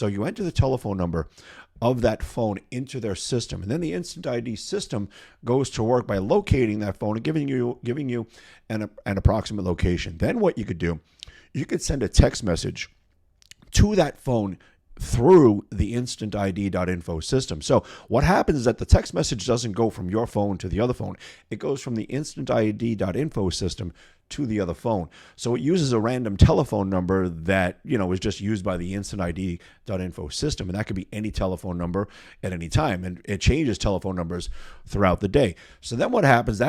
So you enter the telephone number of that phone into their system, and then the Instant ID system goes to work by locating that phone and giving you an approximate location. Then what you could do, you could send a text message to that phone through the InstantID.info system. So what happens is that the text message doesn't go from your phone to the other phone. It goes from the InstantID.info system to the other phone. So it uses a random telephone number that, is just used by the InstantID.info system. And that could be any telephone number at any time. And it changes telephone numbers throughout the day. So then what happens,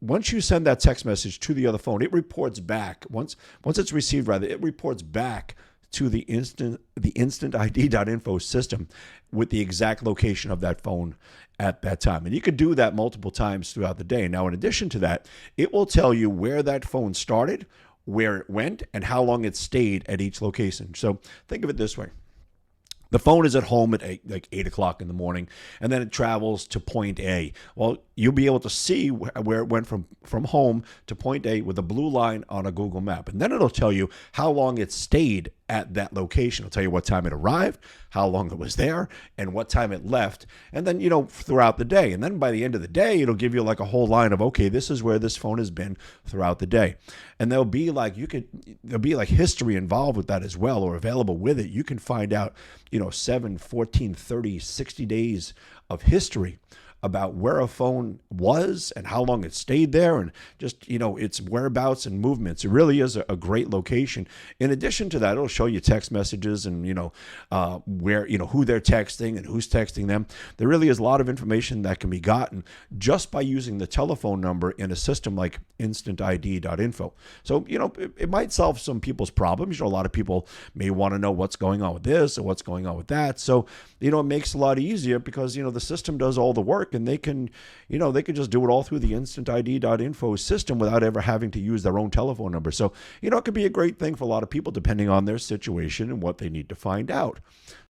once you send that text message to the other phone, it reports back. Once it's received, it reports back to the InstantID.info system with the exact location of that phone at that time. And you could do that multiple times throughout the day. Now, in addition to that, it will tell you where that phone started, where it went, and how long it stayed at each location. So think of it this way. The phone is at home at 8 o'clock in the morning, and then it travels to point A. Well, you'll be able to see where it went from home to point A with a blue line on a Google map. And then it'll tell you how long it stayed at that location. It'll tell you what time it arrived, how long it was there, and what time it left. And then, throughout the day. And then by the end of the day, it'll give you like a whole line of, okay, this is where this phone has been throughout the day. And there'll be like history involved with that as well, or available with it. You can find out, 7, 14, 30, 60 days of history about where a phone was and how long it stayed there, and just, its whereabouts and movements. It really is a great location. In addition to that, it'll show you text messages and, where, who they're texting and who's texting them. There really is a lot of information that can be gotten just by using the telephone number in a system like InstantID.info. So, it might solve some people's problems. A lot of people may want to know what's going on with this or what's going on with that. So, it makes it a lot easier because, the system does all the work, and they can just do it all through the InstantID.info system without ever having to use their own telephone number. So, it could be a great thing for a lot of people depending on their situation and what they need to find out.